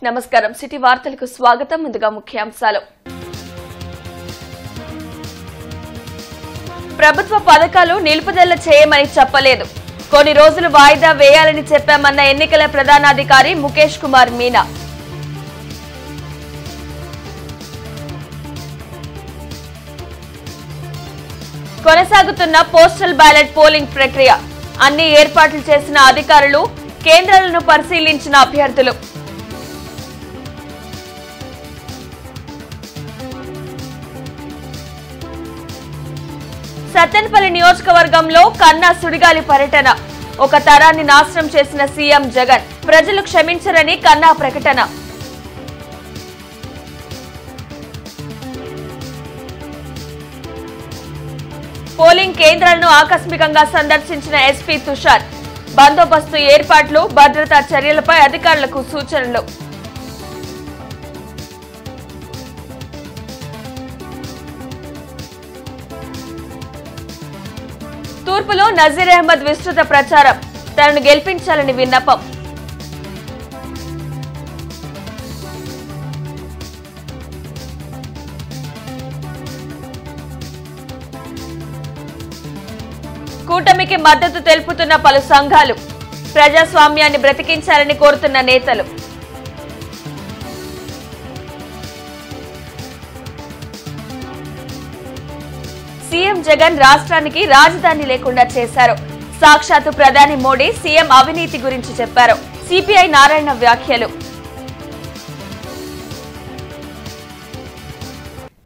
నమస్కారం సిటీ వార్తలకు స్వాగతం ముందుగా ముఖ్యాంశాలు ప్రభుత్వ పథకాలు నిలుపుదల చేయమని చెప్పలేదు కొన్ని రోజులు వాయిదా వేయాలని చెప్పామన్న ఎన్నికల ప్రధానాధికారి ముఖేష్ కుమార్ మీనా కొనసాగుతున్న పోస్టల్ బ్యాలెట్ పోలింగ్ ప్రక్రియ అన్ని ఏర్పాట్లు చేసిన అధికారులు కేంద్రాలను పరిశీలించిన అభ్యర్థులు సత్తెనపల్లి నియోజకవర్గంలో కన్నా సుడిగాలి పర్యటన ఒక తరాన్ని నాశనం చేసిన సీఎం జగన్ ప్రజలు క్షమించరని కన్నా ప్రకటన పోలింగ్ కేంద్రాలను ఆకస్మికంగా సందర్శించిన ఎస్పీ తుషార్ బందోబస్తు ఏర్పాట్లు భద్రతా చర్యలపై అధికారులకు సూచనలు తూర్పులో నజీర్ అహ్మద్ విస్తృత ప్రచారం తనను గెలిపించాలని విన్నపం కూటమికి మద్దతు తెలుపుతున్న పలు సంఘాలు ప్రజాస్వామ్యాన్ని బ్రతికించాలని కోరుతున్న నేతలు సీఎం జగన్ రాష్ట్రానికి రాజధాని లేకుండా చేశారు సాక్షాత్తు ప్రధాని మోడీ సీఎం అవినీతి గురించి చెప్పారు సిపిఐ నారాయణ వ్యాఖ్యలు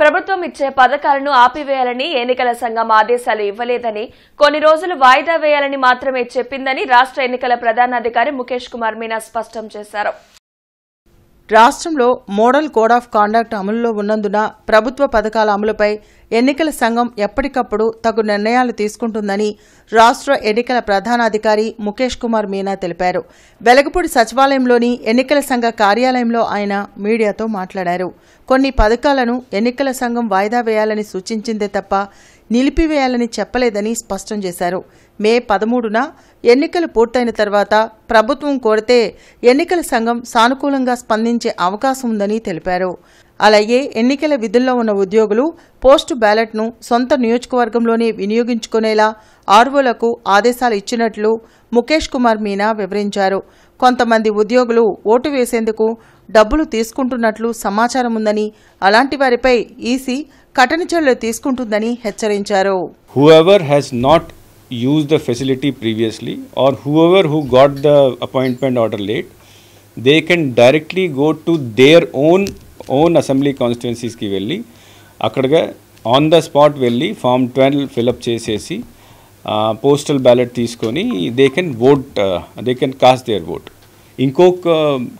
ప్రభుత్వం ఇచ్చే పథకాలను ఆపివేయాలని ఎన్నికల సంఘం ఆదేశాలు ఇవ్వలేదని కొన్ని రోజులు వాయిదా వేయాలని మాత్రమే చెప్పిందని రాష్ట్ర ఎన్నికల ప్రధానాధికారి ముఖేష్ కుమార్ మీనా స్పష్టం చేశారు రాష్ట్రంలో మోడల్ కోడ్ ఆఫ్ కాండక్ట్ అమలులో ఉన్నందున ప్రభుత్వ పథకాల అమలుపై ఎన్నికల సంఘం ఎప్పటికప్పుడు తగు నిర్ణయాలు తీసుకుంటుందని రాష్ట్ర ఎన్నికల ప్రధానాధికారి ముఖేష్ కుమార్ మీనా తెలిపారు. వెలగపూడి సచివాలయంలోని ఎన్నికల సంఘ కార్యాలయంలో ఆయన మీడియాతో మాట్లాడారు. కొన్ని పథకాలను ఎన్నికల సంఘం వాయిదా వేయాలని సూచించిందే తప్ప నిలిపివేయాలని చెప్పలేదని స్పష్టం చేశారు. మే 13న ఎన్నికలు పూర్తయిన తర్వాత ప్రభుత్వం కోరితే ఎన్నికల సంఘం సానుకూలంగా స్పందించే అవకాశం ఉందని తెలిపారు. అలాగే ఎన్నికల విధుల్లో ఉన్న ఉద్యోగులు పోస్టు బ్యాలెట్ను సొంత నియోజకవర్గంలోనే వినియోగించుకునేలా ఆర్వోలకు ఆదేశాలు ఇచ్చినట్లు ముఖేష్ కుమార్ మీనా వివరించారు. కొంతమంది ఉద్యోగులు ఓటు వేసేందుకు డబ్బులు తీసుకుంటున్నట్లు సమాచారం ఉందని అలాంటి వారిపై ఈసీ కఠిన చర్యలు తీసుకుంటుందని హెచ్చరించారు. Use the facility previously or whoever who got the appointment order late, they can directly go to their own assembly constituencies ki velli akkadaga on the spot velli form 12 fill up chesesi postal ballot teeskoni they can vote they can cast their vote. ఇంకొక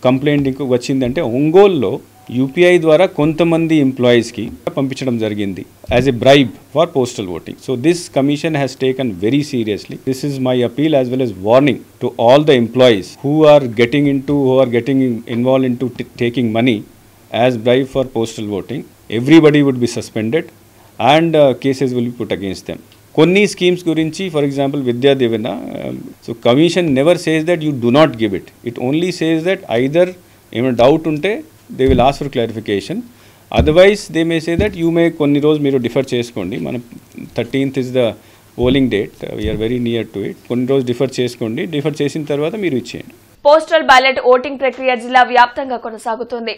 complaint వచ్చిందంటే ఒంగోలులో UPI ద్వారా కొంతమంది ఎంప్లాయీస్కి పంపించడం జరిగింది as a bribe for postal voting. So this commission has taken very seriously. This is my appeal as well as warning to all the employees who are getting involved into taking money as bribe for postal voting. Everybody would be suspended and cases will be put against them. కొన్ని schemes గురించి for example Vidya Deevena, so commission never says that you do not give it. It only says that either ఏమైనా doubt ఉంటే they will ask for clarification, otherwise they may say that you may konni roju meeru defer cheskondi, mana 13th is the polling date, we are very near to it, konni roju defer cheskondi, defer chesin tarvata meeru icheyandi. Postal ballot voting ప్రక్రియ జిల్లా వ్యాప్తంగా కొనసాగుతుంది.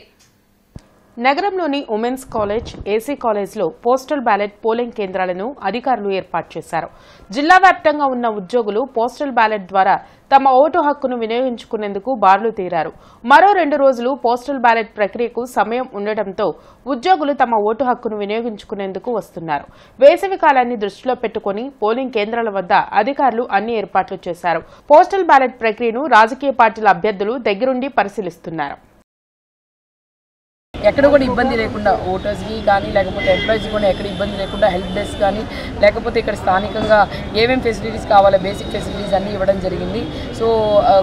నగరంలోని women's college, AC కాలేజ్లో postal ballot polling కేంద్రాలను అధికారులు ఏర్పాటు చేశారు. జిల్లా వ్యాప్తంగా ఉన్న ఉద్యోగులు పోస్టల్ బ్యాలెట్ ద్వారా తమ ఓటు హక్కును వినియోగించుకునేందుకు బారులు తీరారు. మరో 2 రోజులు పోస్టల్ బ్యాలెట్ ప్రక్రియకు సమయం ఉండటంతో ఉద్యోగులు తమ ఓటు హక్కును వినియోగించుకునేందుకు వస్తున్నారు. వేసవి కాలాన్ని దృష్టిలో పెట్టుకుని పోలింగ్ కేంద్రాల వద్ద అధికారులు అన్ని ఏర్పాట్లు చేశారు. పోస్టల్ బ్యాలెట్ ప్రక్రియను రాజకీయ పార్టీల అభ్యర్థులు దగ్గరుండి పరిశీలిస్తున్నారు. ఎక్కడ కూడా ఇబ్బంది లేకుండా ఓటర్స్కి కానీ లేకపోతే ఎంప్లాయీస్కి కూడా ఎక్కడ ఇబ్బంది లేకుండా హెల్ప్ డెస్క్ కానీ లేకపోతే ఇక్కడ స్థానికంగా ఏమేమి ఫెసిలిటీస్ కావాలో బేసిక్ ఫెసిలిటీస్ అన్నీ ఇవ్వడం జరిగింది. సో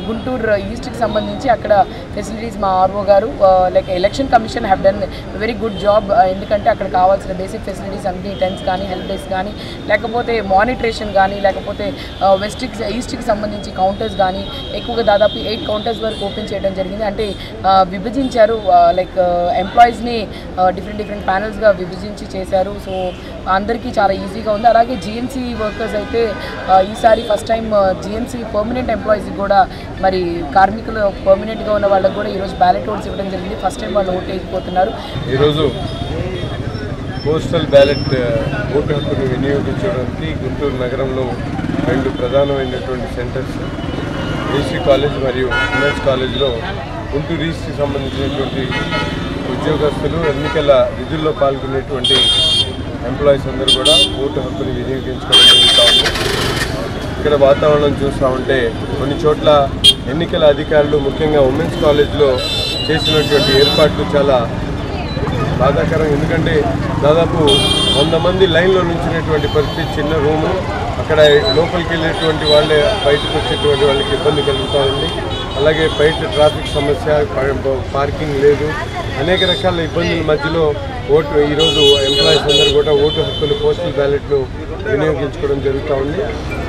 గుంటూరు ఈస్ట్కి సంబంధించి అక్కడ ఫెసిలిటీస్ మా ఆర్ఓ గారు like election commission have done very good job. ఎందుకంటే అక్కడ కావాల్సిన బేసిక్ ఫెసిలిటీస్ అన్ని టెన్స్ కానీ హెల్ప్ డెస్క్ కానీ లేకపోతే మానిటరేషన్ కానీ లేకపోతే ఈస్ట్కి సంబంధించి కౌంటర్స్ కానీ ఎక్కువగా దాదాపు 8 కౌంటర్స్ వరకు ఓపెన్ చేయడం జరిగింది. అంటే విభజించారు లైక్ ఎంప్లాయీస్ని డిఫరెంట్ ప్యానల్స్గా విభజించి చేశారు. సో అందరికీ చాలా ఈజీగా ఉంది. అలాగే జిఎంసీ వర్కర్స్ అయితే ఈసారి ఫస్ట్ టైం జిఎంసీ పర్మనెంట్ ఎంప్లాయీస్కి కూడా మరి కార్మికులు పర్మనెంట్గా ఉన్న వాళ్ళకి కూడా ఈరోజు బ్యాలెట్ ఓట్స్ ఇవ్వడం జరిగింది. ఫస్ట్ టైం వాళ్ళు ఓటు వేసిపోతున్నారు. ఈరోజు పోస్టల్ బ్యాలెట్ ఓటు హక్కును వినియోగించడానికి గుంటూరు నగరంలో 2 ప్రధానమైనటువంటి సెంటర్స్ ఏసీ కాలేజ్ మరియు ఉమెన్స్ కాలేజ్లో గుంటూరు ఈస్ట్కి సంబంధించినటువంటి ఉద్యోగస్తులు ఎన్నికల విధుల్లో పాల్గొనేటువంటి ఎంప్లాయీస్ అందరూ కూడా ఓటు హక్కుని వినియోగించుకోవడం జరుగుతూ ఉంది. ఇక్కడ వాతావరణం చూస్తూ ఉంటే కొన్ని చోట్ల ఎన్నికల అధికారులు ముఖ్యంగా ఉమెన్స్ కాలేజ్లో చేసినటువంటి ఏర్పాట్లు చాలా బాధాకరం. ఎందుకంటే దాదాపు 100 మంది లైన్లో నుంచినటువంటి పరిస్థితి, చిన్న రూము, అక్కడ లోపలికి వెళ్ళేటువంటి వాళ్ళే బయటకు వచ్చేటువంటి వాళ్ళకి ఇబ్బంది కలుగుతూ ఉంది. అలాగే బయట ట్రాఫిక్ సమస్య, పార్కింగ్ లేదు, అనేక రకాల ఇబ్బందుల మధ్యలో ఈరోజు ఎంప్లాయీస్ అందరూ కూడా ఓటు హక్కులు పోస్టల్ బ్యాలెట్లు వినియోగించుకోవడం జరుగుతూ ఉంది.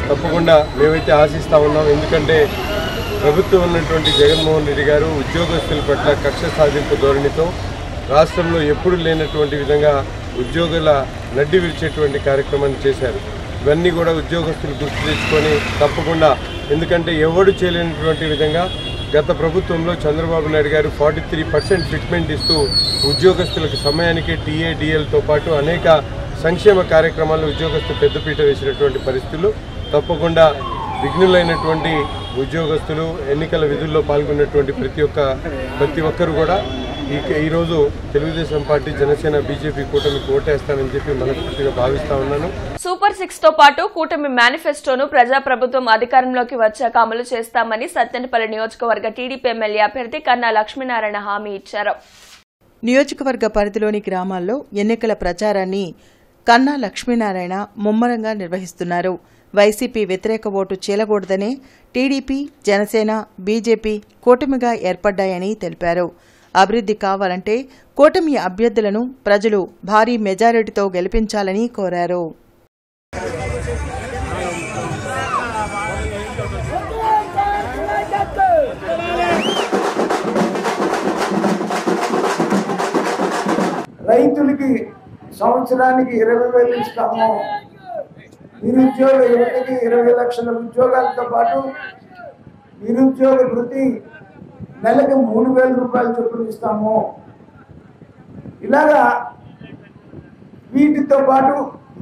తప్పకుండా మేమైతే ఆశిస్తూ ఉన్నాం. ఎందుకంటే ప్రభుత్వం ఉన్నటువంటి జగన్మోహన్ రెడ్డి గారు ఉద్యోగస్తుల పట్ల కక్ష సాధింపు ధోరణితో రాష్ట్రంలో ఎప్పుడు లేనటువంటి విధంగా ఉద్యోగుల నడ్డి విరిచేటువంటి కార్యక్రమాన్ని చేశారు. ఇవన్నీ కూడా ఉద్యోగస్తులు గుర్తు తెచ్చుకొని తప్పకుండా, ఎందుకంటే ఎవడు చేయలేనటువంటి విధంగా గత ప్రభుత్వంలో చంద్రబాబు నాయుడు గారు 43% ఫిట్మెంట్ ఇస్తూ ఉద్యోగస్తులకు సమయానికి టీఏడిఎల్తో పాటు అనేక సంక్షేమ కార్యక్రమాలు ఉద్యోగస్తులు పెద్దపీట వేసినటువంటి పరిస్థితులు. తప్పకుండా విఘ్నులైనటువంటి ఉద్యోగస్తులు ఎన్నికల విధుల్లో పాల్గొన్నటువంటి ప్రతి ఒక్కరు కూడా ఈరోజు తెలుగుదేశం పార్టీ, జనసేన, బీజేపీ కూటమికి ఓటేస్తానని చెప్పి మనస్ఫూర్తిగా భావిస్తా ఉన్నాను. సూపర్ 6 తో పాటు కూటమి మేనిఫెస్టోను ప్రజాప్రభుత్వం అధికారంలోకి వచ్చాక అమలు చేస్తామని సత్తెనపల్లి నియోజకవర్గ టీడీపీ ఎమ్మెల్యే అభ్యర్థి కన్నా లక్ష్మీనారాయణ హామీ ఇచ్చారు. నియోజకవర్గ పరిధిలోని గ్రామాల్లో ఎన్నికల ప్రచారాన్ని కన్నా లక్ష్మీనారాయణ ముమ్మరంగా నిర్వహిస్తున్నారు. వైసీపీ వ్యతిరేక ఓటు చీలకూడదనే టీడీపీ, జనసేన, బీజేపీ కూటమిగా ఏర్పడ్డాయని తెలిపారు. అభివృద్ధి కావాలంటే కూటమి అభ్యర్థులను ప్రజలు భారీ మెజారిటీతో గెలిపించాలని కోరారు. రైతులకి సంవత్సరానికి 20,000 ఇస్తాము. నిరుద్యోగ యువతకి 20 లక్షల ఉద్యోగాలతో పాటు నిరుద్యోగ వృత్తి నెలకి 3,000 రూపాయలు చొప్పున ఇస్తాము. ఇలాగా వీటితో పాటు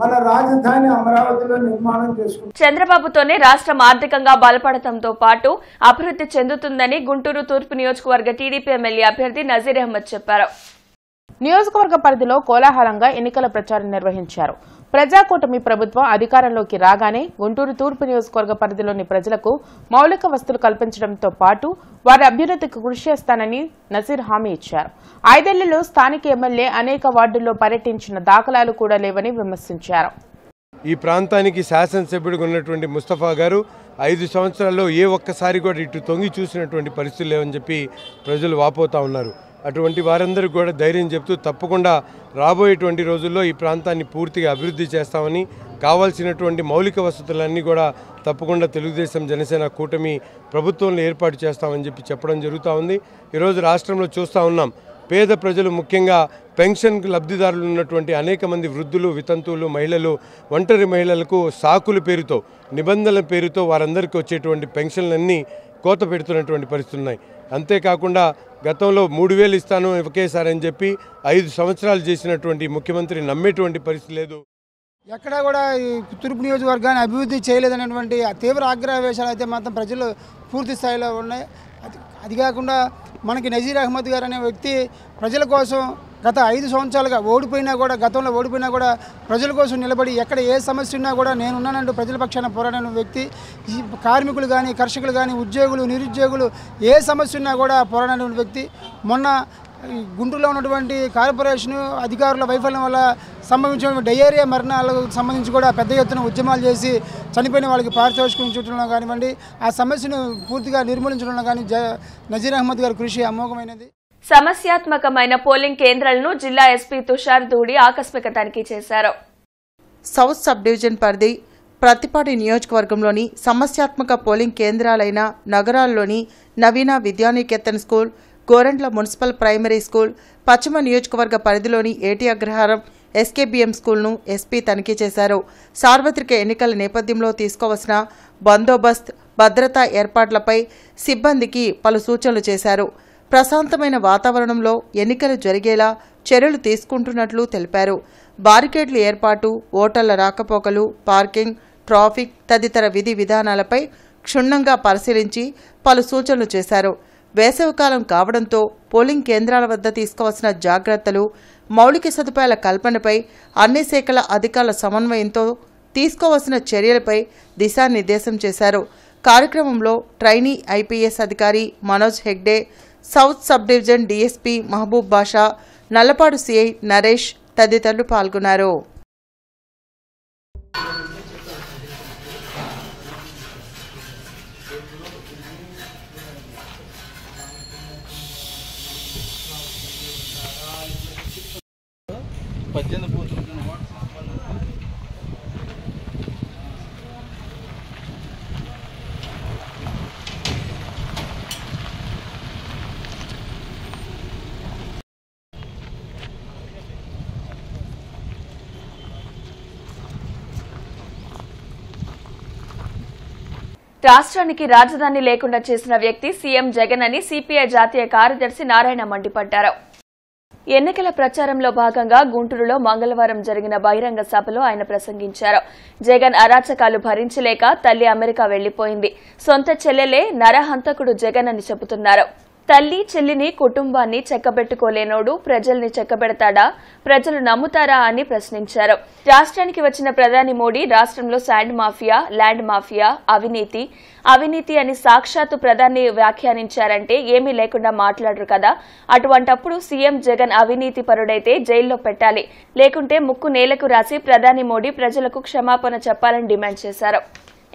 మన రాజధాని అమరావతిలో నిర్మాణం చేసుకుంటాం. చంద్రబాబుతోనే రాష్ట్రం ఆర్థికంగా బలపడటంతో పాటు అభివృద్ధి చెందుతుందని గుంటూరు తూర్పు నియోజకవర్గ టీడీపీ ఎమ్మెల్యే అభ్యర్థి నజీర్ అహ్మద్ చెప్పారు. నియోజకవర్గ పరిధిలో కోలాహలంగా ఎన్నికల ప్రచారం నిర్వహించారు. ప్రజాకూటమి ప్రభుత్వం అధికారంలోకి రాగానే గుంటూరు తూర్పు నియోజకవర్గ పరిధిలోని ప్రజలకు మౌలిక వసతులు కల్పించడంతో పాటు వారి అభ్యున్నతికి కృషి చేస్తానని నజీర్ హామీ ఇచ్చారు. 5 ఏళ్లలో స్థానిక ఎమ్మెల్యే అనేక వార్డుల్లో పర్యటించిన దాఖలాలు కూడా లేవని విమర్శించారు. ఈ ప్రాంతానికి శాసనసభ్యుడిగా ఉన్నటువంటి ముస్తఫా గారు 5 సంవత్సరాల్లో ఏ ఒక్కసారి కూడా ఇటు తొంగి చూసినటువంటి పరిస్థితులు లేవని చెప్పి ప్రజలు వాపోతా ఉన్నారు. అటువంటి వారందరికీ కూడా ధైర్యం చెప్తూ తప్పకుండా రాబోయేటువంటి రోజుల్లో ఈ ప్రాంతాన్ని పూర్తిగా అభివృద్ధి చేస్తామని, కావాల్సినటువంటి మౌలిక వసతులన్నీ కూడా తప్పకుండా తెలుగుదేశం, జనసేన కూటమి ప్రభుత్వంలో ఏర్పాటు చేస్తామని చెప్పి చెప్పడం జరుగుతూ ఉంది. ఈరోజు రాష్ట్రంలో చూస్తూ ఉన్నాం, పేద ప్రజలు ముఖ్యంగా పెన్షన్కు లబ్ధిదారులు ఉన్నటువంటి అనేక మంది వృద్ధులు, వితంతువులు, మహిళలు, ఒంటరి మహిళలకు సాకుల పేరుతో, నిబంధనల పేరుతో వారందరికీ వచ్చేటువంటి పెన్షన్లన్నీ కోత పెడుతున్నటువంటి పరిస్థితులు ఉన్నాయి. అంతేకాకుండా గతంలో 3,000 ఇస్తాను ఒకేసారి అని చెప్పి 5 సంవత్సరాలు చేసినటువంటి ముఖ్యమంత్రి నమ్మేటువంటి పరిస్థితి లేదు. ఎక్కడా కూడా ఈ తూర్పు నియోజకవర్గాన్ని అభివృద్ధి చేయలేదనేటువంటి తీవ్ర ఆగ్రహవేశాలు అయితే మాత్రం ప్రజలు పూర్తి స్థాయిలో ఉన్నాయి. అది కాకుండా మనకి నజీర్ అహ్మద్ గారు అనే వ్యక్తి ప్రజల కోసం గత 5 సంవత్సరాలుగా గతంలో ఓడిపోయినా కూడా ప్రజల కోసం నిలబడి ఎక్కడ ఏ సమస్య ఉన్నా కూడా నేనున్నానంటూ ప్రజల పక్షాన పోరాడిన వ్యక్తి. ఈ కార్మికులు కానీ, కర్షకులు కానీ, ఉద్యోగులు, నిరుద్యోగులు ఏ సమస్య ఉన్నా కూడా పోరాడిన వ్యక్తి. మొన్న గుంటూరులో ఉన్నటువంటి కార్పొరేషన్ అధికారుల వైఫల్యం వల్ల సంభవించిన డయేరియా మరణాలకు సంబంధించి కూడా పెద్ద ఎత్తున ఉద్యమాలు చేసి చనిపోయిన వాళ్ళకి పారితోషికం చుట్టడంలో కానివ్వండి, ఆ సమస్యను పూర్తిగా నిర్మూలించడంలో కానీ నజీర్ అహ్మద్ గారి కృషి అమోఘమైనది. సమస్యాత్మకమైన పోలింగ్ కేంద్రాలను జిల్లా ఎస్పీ తుషార్ దూడి ఆకస్మిక తనిఖీ చేశారు. సౌత్ సబ్ డివిజన్ పరిధి ప్రతిపాటి నియోజకవర్గంలోని సమస్యాత్మక పోలింగ్ కేంద్రాలైన నగరాల్లోని Naveena Vidyaniketan school, Gorantla municipal primary school, పశ్చిమ నియోజకవర్గ పరిధిలోని ఏటీ అగ్రహారం ఎస్కేబీఎం స్కూల్ను ఎస్పీ తనిఖీ చేశారు. సార్వత్రిక ఎన్నికల నేపథ్యంలో తీసుకోవాల్సిన బందోబస్త్, భద్రతా ఏర్పాట్లపై సిబ్బందికి పలు సూచనలు చేశారు. ప్రశాంతమైన వాతావరణంలో ఎన్నికలు జరిగేలా చర్యలు తీసుకుంటున్నట్లు తెలిపారు. బారికేడ్ల ఏర్పాటు, ఓటర్ల రాకపోకలు, పార్కింగ్, ట్రాఫిక్ తదితర విధి విధానాలపై క్షుణ్ణంగా పరిశీలించి పలు సూచనలు చేశారు. వేసవికాలం కావడంతో పోలింగ్ కేంద్రాల వద్ద తీసుకోవాల్సిన జాగ్రత్తలు, మౌలిక సదుపాయాల కల్పనపై అన్ని శాఖల అధికారుల సమన్వయంతో తీసుకోవాల్సిన చర్యలపై దిశానిర్దేశం చేశారు. కార్యక్రమంలో ట్రైనీ ఐపీఎస్ అధికారి Manoj Hegde, south sub division DSP Mahaboob Basha, Nallapadu CI Naresh తదితరులు పాల్గొన్నారు. రాష్ట్రానికి రాజధాని లేకుండా చేసిన వ్యక్తి సీఎం జగన్ అని సిపిఐ జాతీయ కార్యదర్శి నారాయణ మండిపడ్డారు. ఎన్నికల ప్రచారంలో భాగంగా గుంటూరులో మంగళవారం జరిగిన బహిరంగ సభలో ఆయన ప్రసంగించారు. జగన్ అరాచకాలు భరించలేక తల్లి అమెరికా వెళ్లిపోయింది. సొంత చెల్లెలే నరహంతకుడు జగన్ అని చెబుతున్నారు. తల్లి చెల్లిని కుటుంబాన్ని చెక్కబెట్టుకోలేనోడు ప్రజల్ని చెక్కబెడతాడా, ప్రజలు నమ్ముతారా అని ప్రశ్నించారు. రాష్ట్రానికి వచ్చిన ప్రధాని మోడీ రాష్ట్రంలో శాండ్ మాఫియా, ల్యాండ్ మాఫియా, అవినీతి అని సాక్షాత్తు ప్రధాని వ్యాఖ్యానించారంటే ఏమీ లేకుండా మాట్లాడరు కదా. అటువంటప్పుడు సీఎం జగన్ అవినీతి పరుడైతే జైల్లో పెట్టాలి, లేకుంటే ముక్కు నేలకు రాసి ప్రధాని మోడీ ప్రజలకు క్షమాపణ చెప్పాలని డిమాండ్ చేశారు.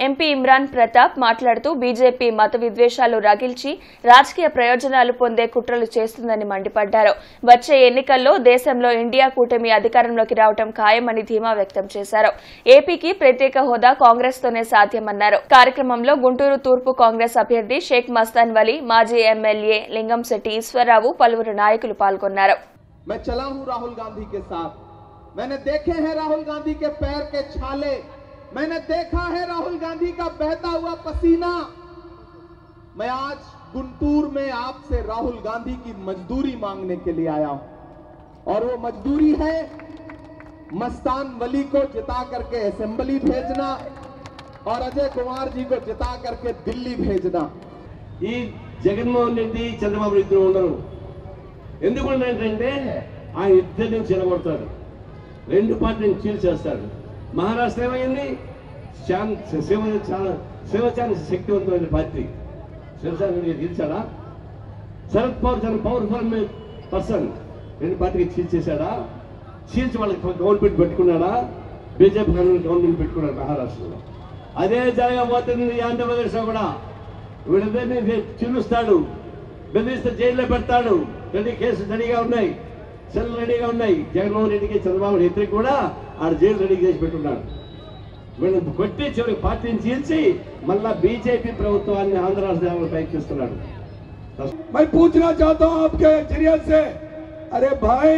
ఎంపీ ఇమ్రాన్ ప్రతాప్ మాట్లాడుతూ బీజేపీ మత విద్వేషాలు రగిల్చి రాజకీయ ప్రయోజనాలు పొందే కుట్రలు చేస్తుందని మండిపడ్డారు. వచ్చే ఎన్నికల్లో దేశంలో ఇండియా కూటమి అధికారంలోకి రావడం ఖాయమని ధీమా వ్యక్తం చేశారు. ఏపీకి ప్రత్యేక హోదా కాంగ్రెస్ తోనే సాధ్యమన్నారు. కార్యక్రమంలో గుంటూరు తూర్పు కాంగ్రెస్ అభ్యర్థి షేక్ మస్తాన్ వలీ, మాజీ ఎమ్మెల్యే లింగంశెట్టి ఈశ్వరరావు, పలువురు నాయకులు పాల్గొన్నారు. मैंने देखा है राहुल गांधी का बहता हुआ पसीना। मैं आज गुंटूर में आपसे राहुल गांधी की मजदूरी मांगने के लिए आया हूं, और वो मजदूरी है मस्तान वली को जिता करके असेंबली भेजना और अजय कुमार जी को जिता करके दिल्ली भेजना. ఈ జగన్మోహన్ రెడ్డి చంద్రబాబు ఇద్దరు ఉండరు. ఎందుకు అంటే ఆయన ఇద్దరిని చెరగొడతాడు, రెండు పార్టీని చీల్చేస్తాడు. మహారాష్ట్ర ఏమైంది? శివసేన శక్తివంతమైన పార్టీ, శివసేన గెలిచాడా? శరద్ పవార్ చాలా పవర్ఫుల్ పర్సన్, రెండు పార్టీకి చీల్చేశాడా? చీల్చి వాళ్ళకి గవర్నమెంట్ పెట్టుకున్నాడా? బీజేపీ గవర్నమెంట్ పెట్టుకున్నాడు మహారాష్ట్రలో. అదే జరగబోతుంది ఆంధ్రప్రదేశ్లో కూడా. వీళ్ళిద్దరిని చిల్లుస్తాడు, బెదిరిస్తే జైల్లో పెడతాడు. రెడీ కేసులు రెడీగా ఉన్నాయి, సెల్ రెడీగా ఉన్నాయి. జగన్మోహన్ రెడ్డికి చంద్రబాబు ఇద్దరికి కూడా ఆడ జైలు రెడీ చేసి పెట్టున్నాడు. వీళ్ళని కొట్టి చివరికి పార్టీని చీల్చి మళ్ళా బీజేపీ ప్రభుత్వాన్ని ఆంధ్ర రాష్ట్రంలో ప్రయత్నిస్తున్నాడు. मैं पूछना चाहता हूं आपके जरिए से, अरे भाई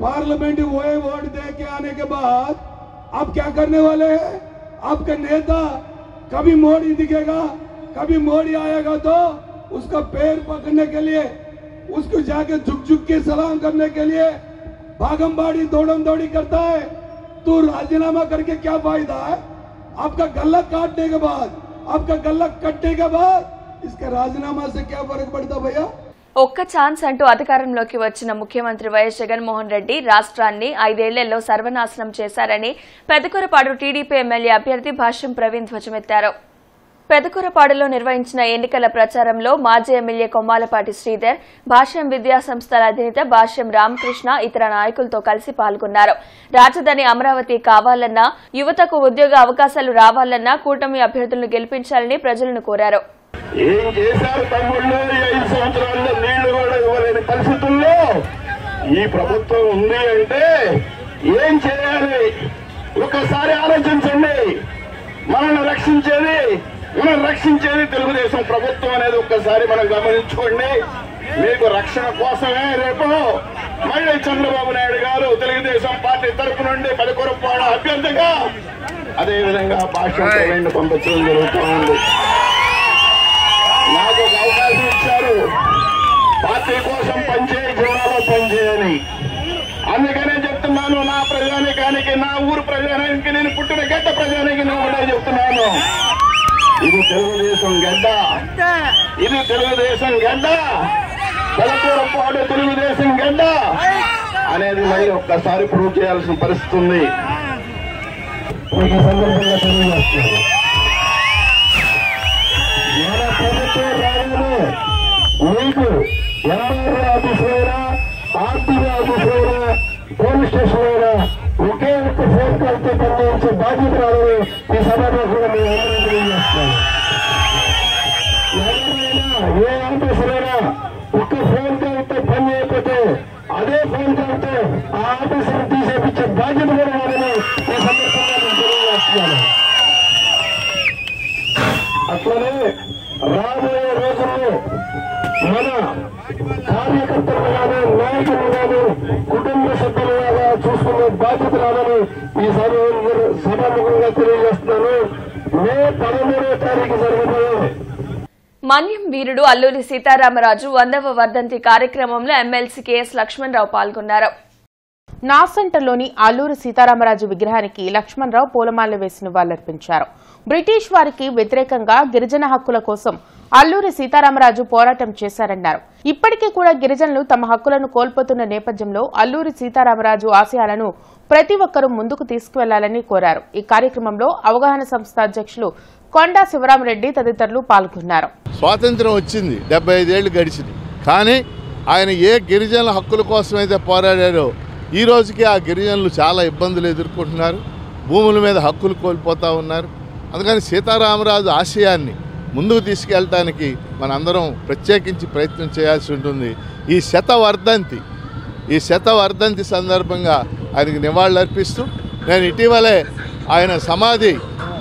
पार्लियामेंट हुए वोट दे के आने के बाद आप क्या करने वाले हैं? आपके नेता कभी मोदी दिखेगा, कभी मोदी आएगा तो उसका पैर पकड़ने के लिए, उसको जाके झुक झुक के सलाम करने के लिए भागम-बाड़ी दौड़म दौड़ी करता है. तो राजीनामा करके क्या फायदा है? आपका गला काटने के बाद, आपका गला कटने के बाद इसके राजीनामा से क्या फर्क पड़ता भैया? ఒక్క ఛాన్స్ అంటూ అధికారంలోకి వచ్చిన ముఖ్యమంత్రి వైఎస్ జగన్మోహన్ రెడ్డి రాష్ట్రాన్ని 5 ఏళ్లలో సర్వనాశనం చేశారని పెదకూరపాడు టీడీపీ ఎమ్మెల్యే అభ్యర్థి భాష్యం ప్రవీణ్ ధ్వజమెత్తారు. పెదకూరపాడులో నిర్వహించిన ఎన్నికల ప్రచారంలో మాజీ ఎమ్మెల్యే కొమ్మాలపాటి శ్రీధర్, భాష్యం విద్యా సంస్థల అధినేత భాష్యం రామకృష్ణ ఇతర నాయకులతో కలిసి పాల్గొన్నారు. రాజధాని అమరావతి కావాలన్నా, యువతకు ఉద్యోగ అవకాశాలు రావాలన్నా కూటమి అభ్యర్థులను గెలిపించాలని ప్రజలను కోరారు. ఏం చేశారు తమ్ముళ్ళు? 5 సంవత్సరాల్లో నీళ్లు కూడా ఇవ్వలేని పరిస్థితుల్లో ఈ ప్రభుత్వం ఉంది అంటే ఏం చేయాలి? ఒకసారి ఆలోచించండి. మనల్ని రక్షించేది తెలుగుదేశం ప్రభుత్వం అనేది ఒక్కసారి మనం గమనించుకోండి. మీకు రక్షణ కోసమే రేపు మళ్ళీ చంద్రబాబు నాయుడు గారు తెలుగుదేశం పార్టీ తరఫు నుండి పెదకూరపాడు అభ్యర్థిగా అదేవిధంగా భాషను పంపించడం జరుగుతూ ఉంది. నాకు ఒక అవకాశం ఇచ్చారు, పార్టీ కోసం పనిచేయ, జిల్లాలో పనిచేయని. అందుకనే చెప్తున్నాను, నా ప్రజానికానికి, నా ఊరు ప్రజానికి, నేను పుట్టిన గడ్డ ప్రజానికి ఒకటే చెప్తున్నాను, ఇది తెలుగుదేశం గడ్డ, ఇది తెలుగుదేశం గడ్డ, పెదకూరపాడు తెలుగుదేశం గడ్డ అనేది మళ్ళీ ఒక్కసారి ప్రూవ్ చేయాల్సిన పరిస్థితి ఉంది. మీకు సందర్భంగా తెలియజేస్తున్నాను, మన ప్రభుత్వం రాగానే మీకు ఎంఆర్ఓ ఆఫీసులైనా, ఆర్టీఓ ఆఫీసులైనా, పోలీస్ స్టేషన్ అయినా ఒకే ఒక్క ఫోన్ కాల్తో పనిచేయించే బాధ్యత రాదని ఈ సమావేశంలో మేము అందరం తెలియజేస్తున్నాము. ఎవరైనా ఏ ఆఫీసులైనా ఒక్క ఫోన్ కాల్తో పని చేయకపోతే అదే ఫోన్ కాల్తో ఆ ఆఫీసును తీసేపించే బాధ్యత కూడా రాదని ఈ సందర్భంగా నేను తెలియజేస్తున్నాను. అట్లనే రాబోయే రోజుల్లో మన కార్యకర్తలు కానీ, నాయకులు కానీ, కుటుంబ సభ్యులుగా చూసుకునే బాధ్యత రాదని ఈ సభాముఖంగా తెలియజేస్తున్నాను. మే 13వ తారీఖు జరగబోయే మన్యం వీరుడు అల్లూరి సీతారామరాజు 100వ వర్ధంతి కార్యక్రమంలో ఎమ్మెల్సీ కెఎస్ లక్ష్మణరావు పాల్గొన్నారు. నాస్ సెంటర్లోని అల్లూరి సీతారామరాజు విగ్రహానికి లక్ష్మణరావు పూలమాలలు వేసి నివాళులర్పించారు. బ్రిటిష్ వారికి వ్యతిరేకంగా గిరిజన హక్కుల కోసం అల్లూరి సీతారామరాజు పోరాటం చేశారన్నారు. ఇప్పటికీ కూడా గిరిజనులు తమ హక్కులను కోల్పోతున్న నేపథ్యంలో అల్లూరి సీతారామరాజు ఆశయాలను ప్రతి ఒక్కరూ ముందుకు తీసుకువెళ్లాలని కోరారు. ఈ కార్యక్రమంలో అవగాహన సంస్థ అధ్యక్షులు కొండా శివరామరెడ్డి తదితరులు పాల్గొన్నారు. స్వాతంత్ర్యం వచ్చింది, 75 ఏళ్లు గడిచింది. కానీ ఆయన ఏ గిరిజనుల హక్కుల కోసమైతే పోరాడారో ఈ రోజుకి ఆ గిరిజనులు చాలా ఇబ్బందులు ఎదుర్కొంటున్నారు, భూముల మీద హక్కులు కోల్పోతూ ఉన్నారు. అందుకని సీతారామరాజు ఆశయాన్ని ముందుకు తీసుకెళ్ళటానికి మనందరం ప్రత్యేకించి ప్రయత్నం చేయాల్సి ఉంటుంది. ఈ శతవర్ధంతి సందర్భంగా ఆయనకి నివాళులర్పిస్తూ నేను ఇటీవలే ఆయన సమాధి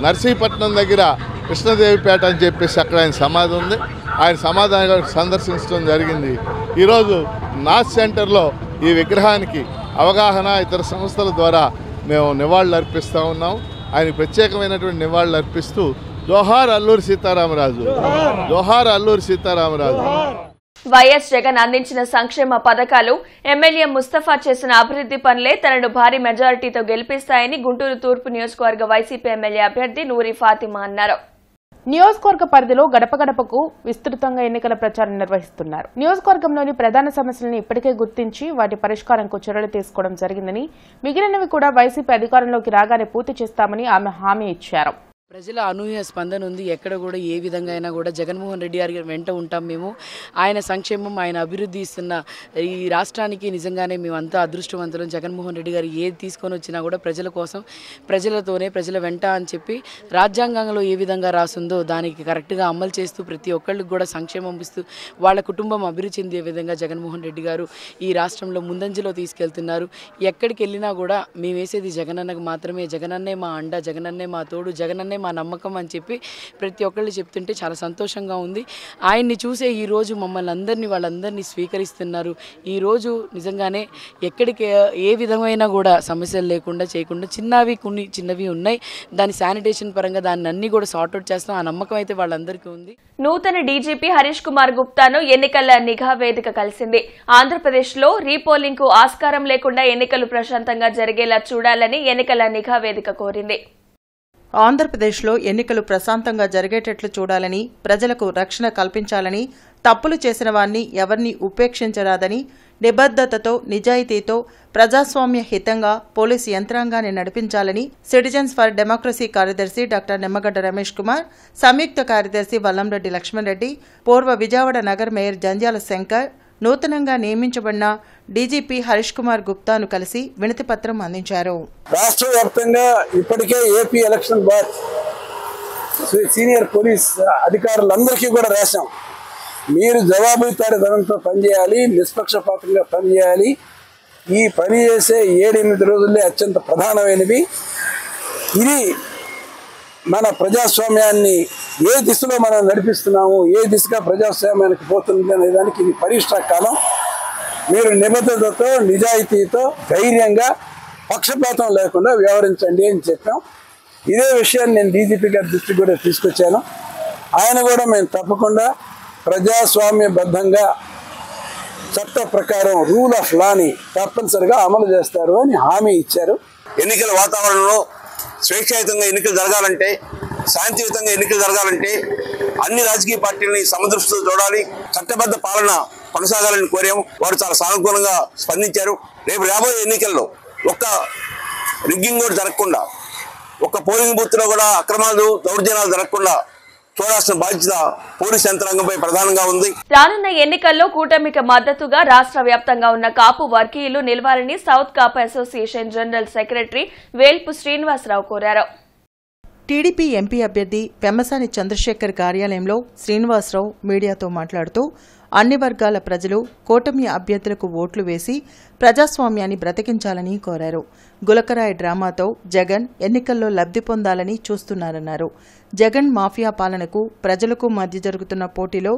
నర్సీపట్నం దగ్గర కృష్ణదేవిపేట అని చెప్పేసి అక్కడ ఆయన సమాధి ఉంది, ఆయన సమాధానం సందర్శించడం జరిగింది. ఈరోజు నాస్ సెంటర్లో ఈ విగ్రహానికి అవగాహన ఇతర సంస్థల ద్వారా మేము నివాళులు అర్పిస్తూ ఉన్నాం. ఆయన ప్రత్యేకమైనటువంటి నివాళులు అర్పిస్తూ జోహార్ అల్లూరి సీతారామరాజు, జోహార్ అల్లూరి సీతారామరాజు. వైఎస్ జగన్ అందించిన సంక్షేమ పథకాలు, ఎమ్మెల్యే ముస్తఫా చేసిన అభివృద్ది పనులే తనను భారీ మెజారిటీతో గెలిపిస్తాయని గుంటూరు తూర్పు నియోజకవర్గ వైసీపీ ఎమ్మెల్యే అభ్యర్థి నూరి ఫాతిమా అన్నారు. నియోజకవర్గ పరిధిలో గడప గడపకు విస్తృతంగా ఎన్నికల ప్రచారం నిర్వహిస్తున్నారు. నియోజకవర్గంలోని ప్రధాన సమస్యలను ఇప్పటికే గుర్తించి వాటి పరిష్కారంకు చర్యలు తీసుకోవడం జరిగిందని, మిగిలినవి కూడా వైసీపీ అధికారంలోకి రాగానే పూర్తి చేస్తామని ఆమె హామీ ఇచ్చారు. ప్రజల అనూహ్య స్పందన ఉంది. ఎక్కడ కూడా ఏ విధంగా అయినా కూడా జగన్మోహన్ రెడ్డి గారి వెంట ఉంటాం మేము. ఆయన సంక్షేమం, ఆయన అభివృద్ధి ఇస్తున్న ఈ రాష్ట్రానికి నిజంగానే మేమంతా అదృష్టవంతులం. జగన్మోహన్ రెడ్డి గారు ఏది తీసుకొని వచ్చినా కూడా ప్రజల కోసం, ప్రజలతోనే, ప్రజల వెంట అని చెప్పి రాజ్యాంగంలో ఏ విధంగా రాసిందో దానికి కరెక్ట్గా అమలు చేస్తూ ప్రతి ఒక్కళ్ళకి కూడా సంక్షేమం ఇస్తూ వాళ్ళ కుటుంబం అభివృద్ధి చెందే విధంగా జగన్మోహన్ రెడ్డి గారు ఈ రాష్ట్రంలో ముందంజలో తీసుకెళ్తున్నారు. ఎక్కడికి వెళ్ళినా కూడా మేము వేసేది జగనన్నకు మాత్రమే, జగనన్నే మా అండ, జగనన్నే మా తోడు, జగనన్నే మా నమ్మకం అని చెప్పి ప్రతి ఒక్కళ్ళు చెప్తుంటే చాలా సంతోషంగా ఉంది. ఆయన్ని చూసే ఈరోజు మమ్మల్ని అందరినీ, వాళ్ళందరినీ స్వీకరిస్తున్నారు. ఈరోజు నిజంగానే ఎక్కడికి ఏ విధమైన కూడా సమస్యలు లేకుండా చేయకుండా కొన్ని చిన్నవి ఉన్నాయి. దాని శానిటేషన్ పరంగా దాన్ని అన్ని కూడా సార్ట్అవుట్ చేస్తాం. ఆ నమ్మకం అయితే వాళ్ళందరికీ ఉంది. నూతన డీజీపీ హరీష్ కుమార్ గుప్తాను ఎన్నికల నిఘా వేదిక కలిసింది. ఆంధ్రప్రదేశ్ లో రీపోలింగ్ కు ఆస్కారం లేకుండా ఎన్నికలు ప్రశాంతంగా జరిగేలా చూడాలని ఎన్నికల నిఘా వేదిక కోరింది. ఆంధ్రప్రదేశ్లో ఎన్నికలు ప్రశాంతంగా జరిగేటట్లు చూడాలని, ప్రజలకు రక్షణ కల్పించాలని తప్పులు చేసిన వారిని ఎవరిని ఉపేక్షించరాదని, నిబద్ధతతో నిజాయితీతో ప్రజాస్వామ్య హితంగా పోలీసు యంత్రాంగాన్ని నడిపించాలని సిటిజన్స్ ఫర్ డెమోక్రసీ కార్యదర్శి డాక్టర్ నిమ్మగడ్డ రమేష్ కుమార్, సంయుక్త కార్యదర్శి వల్లంరెడ్డి లక్ష్మణ్ రెడ్డి, పూర్వ విజయవాడ నగర మేయర్ జంధ్యాల శంకర్, నూతనంగా నియమించబడిన డీజీపీ హరీష్ కుమార్ గుప్తాను కలిసి వినతిపత్రం అందించారు. రాష్ట్ర వ్యాప్తంగా ఇప్పటికే ఏపీ ఎలక్షన్ బార్ సీనియర్ పోలీస్ అధికారులందరికీ కూడా రాశాం. మీరు జవాబుదారీతనంతో పనిచేయాలి, నిష్పక్షపాతంగా పనిచేయాలి. ఈ పని చేసే 7-8 రోజుల్లో అత్యంత ప్రధానమైనవి. ఇది మన ప్రజాస్వామ్యాన్ని ఏ దిశలో మనం నడిపిస్తున్నాము, ఏ దిశగా ప్రజాస్వామ్యానికి పోతుంది అనే దానికి ఇది పరీక్షా కాలం. మీరు నిబద్ధతతో నిజాయితీతో ధైర్యంగా పక్షపాతం లేకుండా వ్యవహరించండి అని చెప్పాం. ఇదే విషయాన్ని నేను డీజీపీ గారి దృష్టికి కూడా తీసుకొచ్చాను. ఆయన కూడా మేము తప్పకుండా ప్రజాస్వామ్యబద్ధంగా చట్ట ప్రకారం రూల్ ఆఫ్ లాని తప్పనిసరిగా అమలు చేస్తారు అని హామీ ఇచ్చారు. ఎన్నికల వాతావరణంలో స్వేచ్ఛాయుతంగా ఎన్నికలు జరగాలంటే, శాంతియుతంగా ఎన్నికలు జరగాలంటే అన్ని రాజకీయ పార్టీలని సమదృష్టితో చూడాలి, చట్టబద్ధ పాలన కొనసాగాలని కోరాము. వారు చాలా సానుకూలంగా స్పందించారు. రేపు రాబోయే ఎన్నికల్లో ఒక్క రిగ్గింగ్ కూడా జరగకుండా, ఒక్క పోలింగ్ బూత్లో కూడా అక్రమాలు దౌర్జన్యాలు జరగకుండా చూడాల్సిన బాధ్యత పోలీస్ యంత్రాంగంపై ప్రధానంగా ఉంది. రానున్న ఎన్నికల్లో కూటమికి మద్దతుగా రాష్ట్ర వ్యాప్తంగా ఉన్న కాపు వర్గీయులు నిలవాలని సౌత్ కాపు అసోసియేషన్ జనరల్ సెక్రటరీ వేల్పు శ్రీనివాసరావు కోరారు. టీడీపీ ఎంపీ అభ్యర్థి పెమ్మసాని చంద్రశేఖర్ కార్యాలయంలో శ్రీనివాసరావు మీడియాతో మాట్లాడుతూ అన్ని వర్గాల ప్రజలు కూటమి అభ్యర్థులకు ఓట్లు వేసి ప్రజాస్వామ్యాన్ని బ్రతికించాలని కోరారు. గులకరాయి డ్రామాతో జగన్ ఎన్నికల్లో లబ్ధి పొందాలని చూస్తున్నారన్నారు. జగన్ మాఫియా పాలనకు ప్రజలకు మధ్య జరుగుతున్న పోటీలో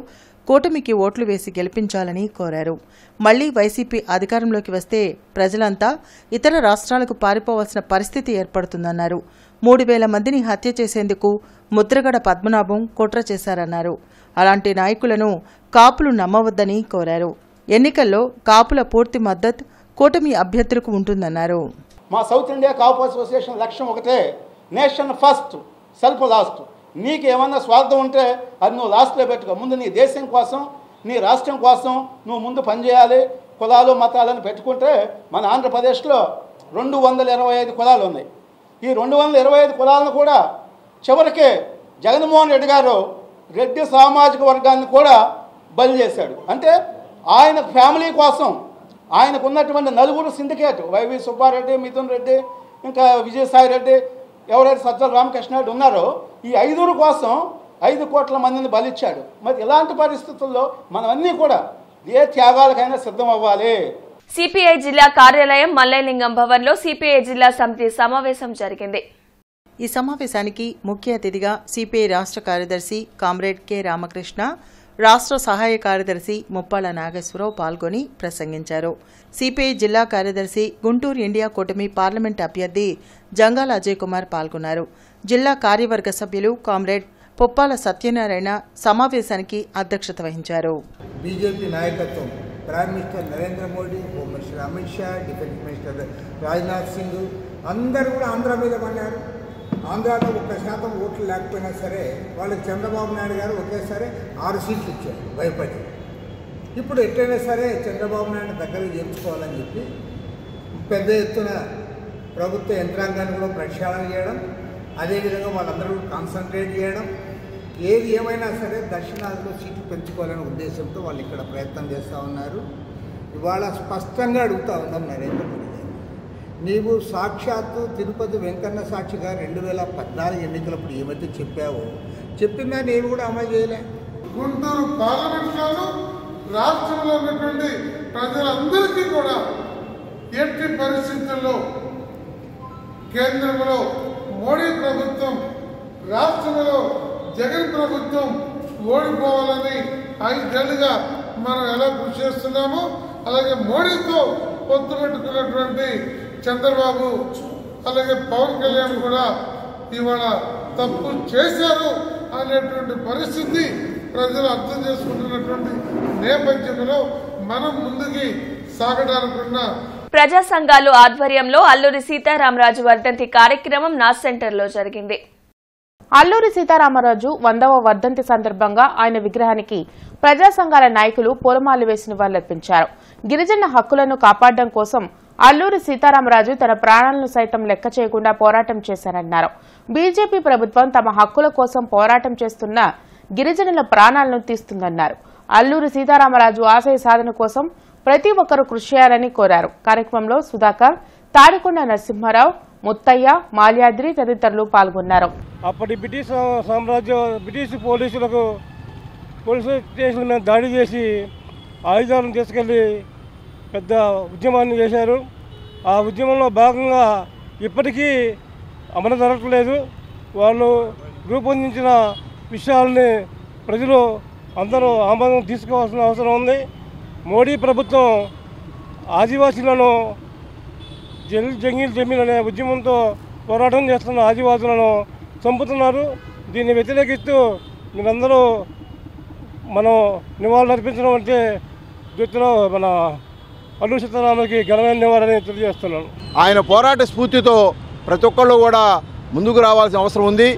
కూటమికి ఓట్లు వేసి గెలిపించాలని కోరారు. మళ్లీ వైసీపీ అధికారంలోకి వస్తే ప్రజలంతా ఇతర రాష్ట్రాలకు పారిపోవాల్సిన పరిస్థితి ఏర్పడుతుందన్నారు. 3,000 మందిని హత్య చేసేందుకు ముద్రగడ పద్మనాభం కుట్ర చేశారన్నారు. అలాంటి నాయకులను కాపులు నమ్మవద్దని కోరారు. ఎన్నికల్లో కాపుల పూర్తి మద్దతు కూటమి అభ్యర్థులకు ఉంటుందన్నారు. మా సౌత్ ఇండియా కాపు అసోసియేషన్ లక్ష్యం ఒకటే, నేషన్ ఫస్ట్, సెల్ఫ్ లాస్ట్. నీకు ఏమన్నా స్వార్థం ఉంటే అది నువ్వు లాస్ట్లో పెట్టుకో. ముందు నీ దేశం కోసం, నీ రాష్ట్రం కోసం నువ్వు ముందు పనిచేయాలి. కులాలు మతాలను పెట్టుకుంటే మన ఆంధ్రప్రదేశ్లో 225 కులాలు ఉన్నాయి. ఈ 225 కులాలను కూడా చివరికి జగన్మోహన్ రెడ్డి గారు రెడ్డి సామాజిక వర్గాన్ని కూడా బలి చేశాడు. అంటే ఆయన ఫ్యామిలీ కోసం ఆయనకు ఉన్నటువంటి నలుగురు సిండికేట్, వైవి సుబ్బారెడ్డి, మిథున్ రెడ్డి, ఇంకా విజయసాయి రెడ్డి, ఎవరైతే సజ్జల రామకృష్ణారెడ్డి ఉన్నారో ఈ 5 కోసం 5 కోట్ల మందిని బలిచ్చాడు. మరి ఇలాంటి పరిస్థితుల్లో మనం అన్నీ కూడా ఏ త్యాగాలకైనా సిద్ధం అవ్వాలి. సిపిఐ జిల్లా కార్యాలయం మల్లెలింగం భవన్లో సిపిఐ జిల్లా సమితి సమావేశం జరిగింది. ఈ సమావేశానికి ముఖ్య అతిథిగా సిపిఐ రాష్ట్ర కార్యదర్శి కామ్రేడ్ కె రామకృష్ణ, రాష్ట్ర సహాయ కార్యదర్శి ముప్పాల నాగేశ్వరరావు పాల్గొని ప్రసంగించారు. సిపిఐ జిల్లా కార్యదర్శి గుంటూరు ఇండియా కూటమి పార్లమెంట్ అభ్యర్థి జంగాల అజయ్ కుమార్ పాల్గొన్నారు. జిల్లా కార్యవర్గ సభ్యులు కామ్రేడ్ పుప్పాల సత్యనారాయణ సమావేశానికి అధ్యక్షత వహించారు. బీజేపీ నాయకత్వం, prime minister Narendra Modi, home minister Amit Shah, defence minister Rajnath Singh అందరూ కూడా ఆంధ్ర మీద పడ్డారు. ఆంధ్రాలో 1% ఓట్లు లేకపోయినా సరే వాళ్ళకి చంద్రబాబు నాయుడు గారు ఒకేసారి 6 సీట్లు ఇచ్చారు భయపడి. ఇప్పుడు ఎట్లయినా సరే చంద్రబాబు నాయుడు దగ్గరకు చేర్చుకోవాలని చెప్పి పెద్ద ఎత్తున ప్రభుత్వ యంత్రాంగాన్ని కూడా ప్రక్షాళన చేయడం, అదేవిధంగా వాళ్ళందరూ కాన్సన్ట్రేట్ చేయడం, ఏది ఏమైనా సరే దక్షిణాదిలో సీట్లు పెంచుకోవాలనే ఉద్దేశంతో వాళ్ళు ఇక్కడ ప్రయత్నం చేస్తూ ఉన్నారు. ఇవాళ స్పష్టంగా అడుగుతూ ఉన్నాం నరేంద్ర మోడీ గారు, నీవు సాక్షాత్తు తిరుపతి వెంకన్న సాక్షిగా 2014 ఎన్నికలప్పుడు ఏమైతే చెప్పావో చెప్పిందా నేను కూడా అమలు చేయలే. గుంటూరు పార్లమెంట్లోనూ రాష్ట్రంలో ఉన్నటువంటి ప్రజలందరికీ కూడా ఎట్టి పరిస్థితుల్లో కేంద్రంలో మోడీ ప్రభుత్వం, రాష్ట్రంలో జగన్ ప్రభుత్వం ఓడిపోవాలని 5 ఏళ్లుగా మనం ఎలా కృషి చేస్తున్నామో అలాగే మోడీతో పొత్తు పెట్టుకున్నటువంటి చంద్రబాబు అలాగే పవన్ కళ్యాణ్ కూడా ఇవాళ తప్పు చేశారు అనేటువంటి పరిస్థితి ప్రజలు అర్థం చేసుకుంటున్నటువంటి నేపథ్యంలో మనం ముందుకి సాగడానుకున్న ప్రజా సంఘాలు ఆధ్వర్యంలో అల్లూరి సీతారామరాజు వర్ధంతి కార్యక్రమం నాస్ సెంటర్లో జరిగింది. అల్లూరి సీతారామరాజు 100వ వర్ధంతి సందర్భంగా ఆయన విగ్రహానికి ప్రజా సంఘాల నాయకులు పూలమాలలు వేసి నివాళులర్పించారు. గిరిజన హక్కులను కాపాడడం కోసం అల్లూరి సీతారామరాజు తన ప్రాణాలను సైతం లెక్క చేయకుండా పోరాటం చేశారన్నారు. బీజేపీ ప్రభుత్వం తమ హక్కుల కోసం పోరాటం చేస్తున్న గిరిజనుల ప్రాణాలను తీస్తుందన్నారు. అల్లూరి సీతారామరాజు ఆశయ సాధన కోసం ప్రతి ఒక్కరూ కృషి చేయాలని కోరారు. కార్యక్రమంలో సుధాకర్, తాడికొండ నరసింహారావు, ముత్తయ్య, మాల్యాద్రి తదితరులు పాల్గొన్నారు. అప్పటి బ్రిటిష్ పోలీసు స్టేషన్ మీద దాడి చేసి ఆయుధాలను తీసుకెళ్లి పెద్ద ఉద్యమాన్ని చేశారు. ఆ ఉద్యమంలో భాగంగా ఇప్పటికీ అమలు జరగట్లేదు. వాళ్ళు రూపొందించిన విషయాలని ప్రజలు అందరూ ఆమోదం తీసుకోవాల్సిన అవసరం ఉంది. మోడీ ప్రభుత్వం ఆదివాసీలను జంగిల్ జమీన్ అనే ఉద్యమంతో పోరాటం చేస్తున్న ఆదివాసులను చంపుతున్నారు. దీన్ని వ్యతిరేకిస్తూ మీరందరూ మనం నివాళులు అర్పించడం అంటే వృత్తిలో మన అల్లూరి సీతారామరాజుకి ఘనమైన నివాళని తెలియజేస్తున్నాను. ఆయన పోరాట స్ఫూర్తితో ప్రతి ఒక్కళ్ళు కూడా ముందుకు రావాల్సిన అవసరం ఉంది.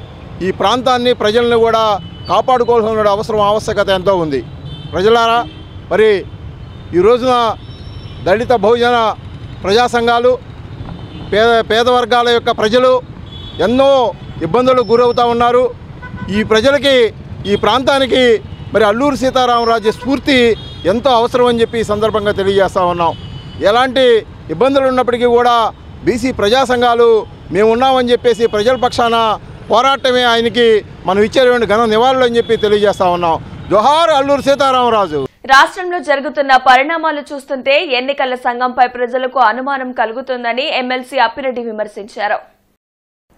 ఈ ప్రాంతాన్ని ప్రజల్ని కూడా కాపాడుకోవాల్సిన ఆవశ్యకత ఎంతో ఉంది. ప్రజలారా, మరి ఈ రోజున దళిత బహుజన ప్రజా సంఘాలు, పేద వర్గాల యొక్క ప్రజలు ఎన్నో ఇబ్బందులకు గురవుతూ ఉన్నారు. ఈ ప్రజలకి, ఈ ప్రాంతానికి మరి అల్లూరి సీతారామరాజు స్ఫూర్తి ఎంతో అవసరం అని చెప్పి ఈ సందర్భంగా తెలియజేస్తూ ఉన్నాం. ఎలాంటి ఇబ్బందులు ఉన్నప్పటికీ కూడా బీసీ ప్రజా సంఘాలు మేము ఉన్నామని చెప్పేసి ప్రజల పక్షాన పోరాటమే ఆయనకి మనం ఇచ్చేటువంటి ఘన నివాళులు అని చెప్పి తెలియజేస్తా ఉన్నాం. జోహార్ అల్లూరి సీతారామరాజు. రాష్ట్రంలో జరుగుతున్న పరిణామాలు చూస్తుంటే ఎన్నికల సంఘంపై ప్రజలకు అనుమానం కలుగుతుందని ఎమ్మెల్సీ అప్పిరెడ్డి విమర్శించారు.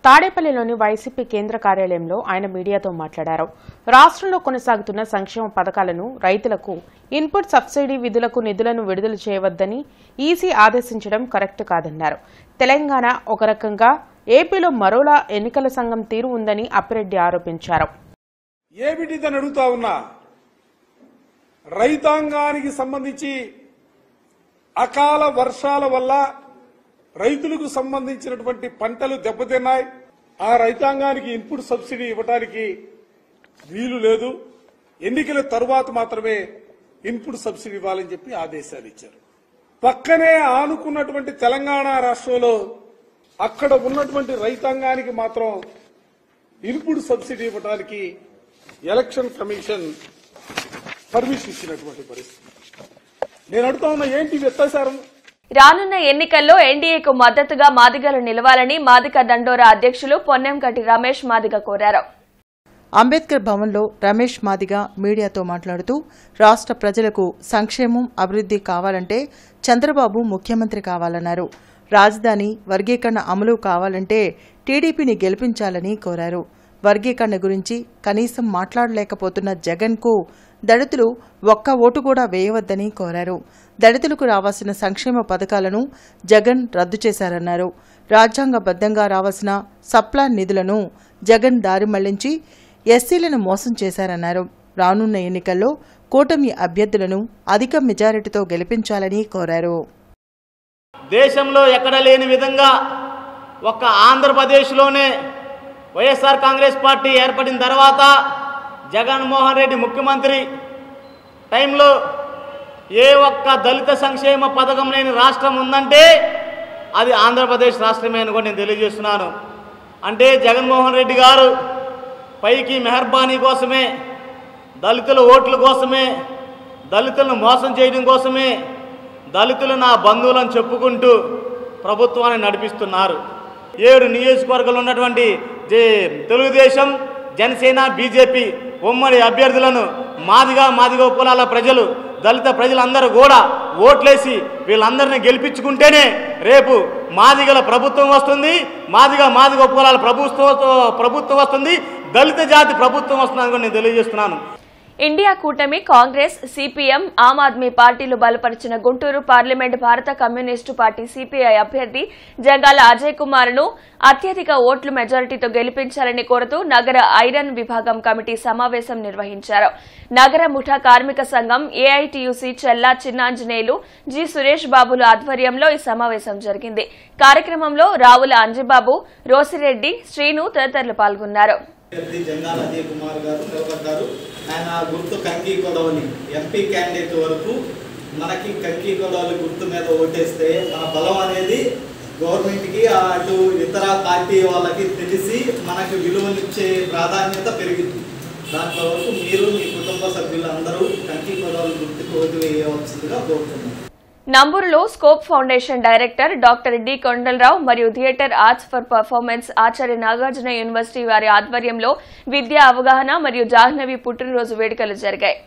తాడేపల్లిలోని వైసీపీ కేంద్ర కార్యాలయంలో ఆయన మీడియాతో మాట్లాడారు. రాష్ట్రంలో కొనసాగుతున్న సంక్షేమ పథకాలను, రైతులకు ఇన్పుట్ సబ్సిడీ విధులకు నిధులను విడుదల చేయవద్దని ఈసీ ఆదేశించడం కరెక్ట్ కాదన్నారు. తెలంగాణ ఒక రకంగా, ఏపీలో మరోలా ఎన్నికల సంఘం తీరు ఉందని అప్పిరెడ్డి ఆరోపించారు. ఏమిటిదని అడుగుతా ఉన్నా, రైతాంగానికి సంబంధించి అకాల వర్షాల వల్ల రైతులకు సంబంధించినటువంటి పంటలు దెబ్బతిన్నాయి. ఆ రైతాంగానికి ఇన్పుట్ సబ్సిడీ ఇవ్వడానికి వీలు లేదు. ఎన్నికల తరువాత మాత్రమే ఇన్పుట్ సబ్సిడీ ఇవ్వాలని చెప్పి ఆదేశాలు ఇచ్చారు. పక్కనే ఆనుకున్నటువంటి తెలంగాణ రాష్ట్రంలో అక్కడ ఉన్నటువంటి రైతాంగానికి మాత్రం ఇన్పుట్ సబ్సిడీ ఇవ్వడానికి ఎలక్షన్ కమిషన్ పర్మిషన్ ఇచ్చినటువంటి పరిస్థితి. నేను అడుగుతా ఉన్నా, ఏంటి వ్యత్యాసం? రానున్న ఎన్నికల్లో ఎన్డీఏకు మద్దతుగా మాదిగలు నిలవాలని మాదిగ దండోరా అధ్యక్షులు పొన్నెంకటి రమేష్ మాదిగ కోరారు. అంబేద్కర్ భవన్లో రమేష్ మాదిగ మీడియాతో మాట్లాడుతూ, రాష్ట్ర ప్రజలకు సంక్షేమం, అభివృద్ధి కావాలంటే చంద్రబాబు ముఖ్యమంత్రి కావాలన్నారు. రాజధాని వర్గీకరణ అమలు కావాలంటే టీడీపీని గెలిపించాలని కోరారు. వర్గీకరణ గురించి కనీసం మాట్లాడలేకపోతున్న జగన్కు దళితులు ఒక్క ఓటు కూడా వేయవద్దని కోరారు. దళితులకు రావాల్సిన సంక్షేమ పథకాలను జగన్ రద్దు చేశారన్నారు. రాజ్యాంగబద్దంగా రావాల్సిన సప్లాన్ నిధులను జగన్ దారి మళ్లించి ఎస్సీలను మోసం చేశారన్నారు. రానున్న ఎన్నికల్లో కూటమి అభ్యర్థులను అధిక మెజారిటీతో గెలిపించాలని కోరారు. దేశంలో ఎక్కడ లేని విధంగా ఒక్క ఆంధ్రప్రదేశ్లోనే వైఎస్ఆర్ కాంగ్రెస్ పార్టీ ఏర్పడిన తర్వాత జగన్మోహన్ రెడ్డి ముఖ్యమంత్రి టైంలో ఏ ఒక్క దళిత సంక్షేమ పథకం లేని రాష్ట్రం ఉందంటే అది ఆంధ్రప్రదేశ్ రాష్ట్రమే అని కూడా నేను తెలియజేస్తున్నాను. అంటే జగన్మోహన్ రెడ్డి గారు పైకి మెహర్బానీ కోసమే, దళితుల ఓట్ల కోసమే, దళితులను మోసం చేయడం కోసమే దళితులు నా బంధువులను చెప్పుకుంటూ ప్రభుత్వాన్ని నడిపిస్తున్నారు. 7 నియోజకవర్గాలు ఉన్నటువంటి తెలుగుదేశం, జనసేన, బీజేపీ ఉమ్మడి అభ్యర్థులను మాదిగ కులాల ప్రజలు, దళిత ప్రజలందరూ కూడా ఓట్లేసి వీళ్ళందరినీ గెలిపించుకుంటేనే రేపు మాదిగల ప్రభుత్వం వస్తుంది, మాదిగ కులాల ప్రభుత్వం వస్తుంది, దళిత జాతి ప్రభుత్వం వస్తుందని కూడా నేను తెలియజేస్తున్నాను. ఇండియా కూటమి కాంగ్రెస్, సిపిఎం, ఆమ్ ఆద్మీ పార్టీలు బలపరిచిన గుంటూరు పార్లమెంట్ భారత కమ్యూనిస్టు పార్టీ సిపిఐ అభ్యర్థి జంగాల అజయ్ కుమార్ ను అత్యధిక ఓట్ల మెజారిటీతో గెలిపించాలని కోరుతూ నగర ఐరన్ విభాగం కమిటీ సమావేశం నిర్వహించారు. నగర ముఠా కార్మిక సంఘం, ఏఐటీయూసీ చెల్లా చిన్నాంజనేయులు, జి సురేష్ బాబుల ఆధ్వర్యంలో ఈ సమావేశం జరిగింది. కార్యక్రమంలో రావుల అంజిబాబు, రోసిరెడ్డి, శ్రీను తదితరులు పాల్గొన్నారు. జంగాల అజయ్ కుమార్ గారు నిలబడ్డారు. ఆయన గుర్తు కంకి కొడవలి. ఎంపీ క్యాండిడేట్ వరకు మనకి కంకి కొడవలి గుర్తు మీద ఓటేస్తే మన బలం అనేది గవర్నమెంట్కి అటు ఇతర పార్టీ వాళ్ళకి తెలిసి మనకు విలువనిచ్చే ప్రాధాన్యత పెరిగింది. దాంట్లో వరకు మీరు మీ కుటుంబ సభ్యులందరూ కంకి కొడవలి గుర్తుకు ఓటు వేయవలసిందిగా కోరుతున్నాను. నంబూరులో scope foundation director doctor D Kondalarao మరియు theatre arts for performance Acharya Nagarjuna university వారి ఆధ్వర్యంలో విద్యా అవగాహన మరియు జాహ్నవి పుట్టినరోజు వేడుకలు జరిగాయి.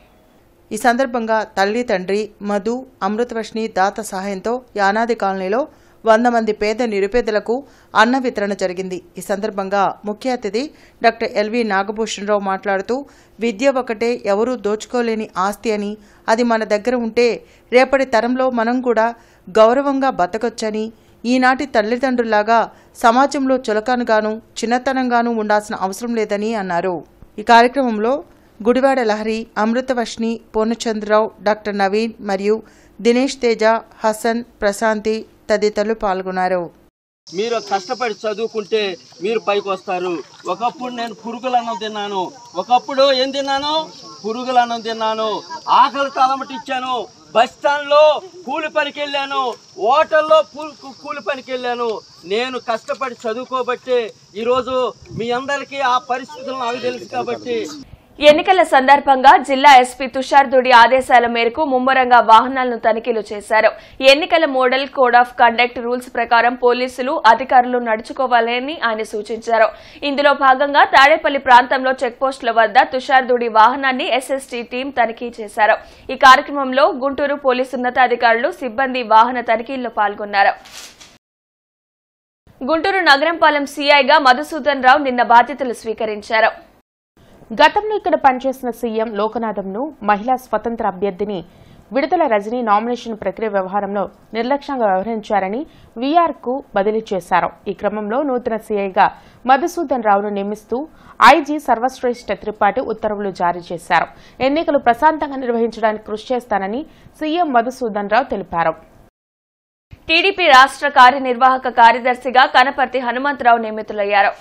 ఈ సందర్భంగా తల్లి తండ్రి మధు అమృతవర్షిణి దాత సహాయంతో యానాది కాలనీలో 100 మంది పేద నిరుపేదలకు అన్న వితరణ జరిగింది. ఈ సందర్భంగా ముఖ్య అతిథి డాక్టర్ ఎల్వి నాగభూషణరావు మాట్లాడుతూ విద్య ఒకటే ఎవరూ దోచుకోలేని ఆస్తి అని, అది మన దగ్గర ఉంటే రేపటి తరంలో మనం కూడా గౌరవంగా బతకొచ్చని, ఈనాటి తల్లిదండ్రుల్లాగా సమాజంలో చులకనగాను చిన్నతనంగానూ ఉండాల్సిన అవసరం లేదని అన్నారు. ఈ కార్యక్రమంలో గుడివాడ లహరి, అమృతవర్షిణి, పూర్ణచంద్రరావు, డాక్టర్ నవీన్ మరియు దినేష్ తేజ, హసన్, ప్రశాంతి తదితరులు పాల్గొన్నారు. మీరు కష్టపడి చదువుకుంటే మీరు పైకి వస్తారు. ఒకప్పుడు నేను పురుగులన్నం తిన్నాను, ఒకప్పుడు ఏం తిన్నాను, పురుగులన్నం తిన్నాను, ఆకలితో అలమటిచ్చాను, బస్ స్టాండ్లో కూలి పనికి వెళ్ళాను, హోటల్లో కూలి పనికి వెళ్ళాను. నేను కష్టపడి చదువుకోబట్టే ఈరోజు మీ అందరికీ ఆ పరిస్థితులు నాకు తెలుసు. కాబట్టి ఎన్నికల సందర్భంగా జిల్లా ఎస్పీ తుషార్ దుడి ఆదేశాల మేరకు ముమ్మరంగా వాహనాలను తనిఖీలు చేశారు. ఎన్నికల model code of conduct rules ప్రకారం పోలీసులు అధికారులు నడుచుకోవాలని ఆయన సూచించారు. ఇందులో భాగంగా తాడేపల్లి ప్రాంతంలో చెక్పోస్టుల వద్ద తుషార్ దుడి వాహనాన్ని ఎస్ఎస్టీ టీం తనిఖీ చేశారు. ఈ కార్యక్రమంలో గుంటూరు పోలీసు ఉన్నతాధికారులు సిబ్బంది వాహన తనిఖీల్లో పాల్గొన్నారు. గుంటూరు నగరంపాలెం సీఐగా మధుసూదన్ రావు నిన్న బాధ్యతలు స్వీకరించారు. గతంలో ఇక్కడ పనిచేసిన సీఎం లోకనాథంను మహిళా స్వతంత్ర అభ్యర్థిని విడుదల రజని నామినేషన్ ప్రక్రియ వ్యవహారంలో నిర్లక్ష్యంగా వ్యవహరించారని వీఆర్కు బదిలీ చేశారు. ఈ క్రమంలో నూతన సీఐగా మధుసూదన్ రావును నియమిస్తూ ఐజీ సర్వశ్రేష్ఠ త్రిపాఠి ఉత్తర్వులు జారీ చేశారు. ఎన్నికలు ప్రశాంతంగా నిర్వహించడానికి కృషి చేస్తానని సీఎం మధుసూదన్ రావు తెలిపారు. టీడీపీ రాష్ట్ర కార్యనిర్వాహక కార్యదర్శిగా కనపర్తి హనుమంతరావు నియమితులయ్యారు.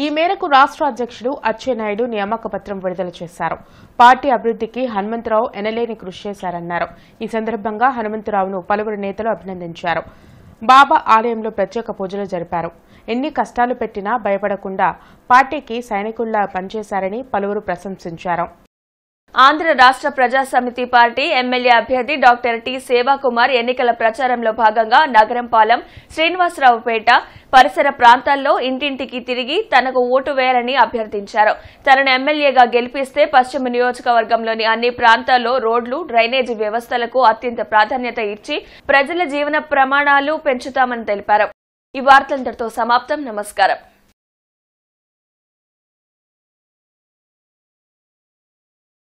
ఈ మేరకు రాష్ట్ర అధ్యక్షుడు అచ్చెన్నాయుడు నియామక పత్రం విడుదల చేశారు. పార్టీ అభివృద్ధికి హనుమంతరావు ఎనలేని కృషి చేశారన్నారు. ఈ సందర్భంగా హనుమంతరావును పలువురు నేతలు అభినందించారు. బాబా ఆలయంలో ప్రత్యేక పూజలు జరిపారు. ఎన్ని కష్టాలు పెట్టినా భయపడకుండా పార్టీకి సైనికుల్లా పనిచేశారని పలువురు ప్రశంసించారు. ఆంధ్ర రాష్ట్ర ప్రజా సమితి పార్టీ ఎమ్మెల్యే అభ్యర్థి డాక్టర్ టి సేవాకుమార్ ఎన్నికల ప్రచారంలో భాగంగా నగరంపాలెం, శ్రీనివాసరావుపేట పరిసర ప్రాంతాల్లో ఇంటింటికి తిరిగి తనకు ఓటు వేయాలని అభ్యర్థించారు. తనను ఎమ్మెల్యేగా గెలిపిస్తే పశ్చిమ నియోజకవర్గంలోని అన్ని ప్రాంతాల్లో రోడ్లు, డ్రైనేజీ వ్యవస్థలకు అత్యంత ప్రాధాన్యత ఇచ్చి ప్రజల జీవన ప్రమాణాలు పెంచుతామని తెలిపారు. ఈ వార్తలంతటితో సమాప్తం. నమస్కారం.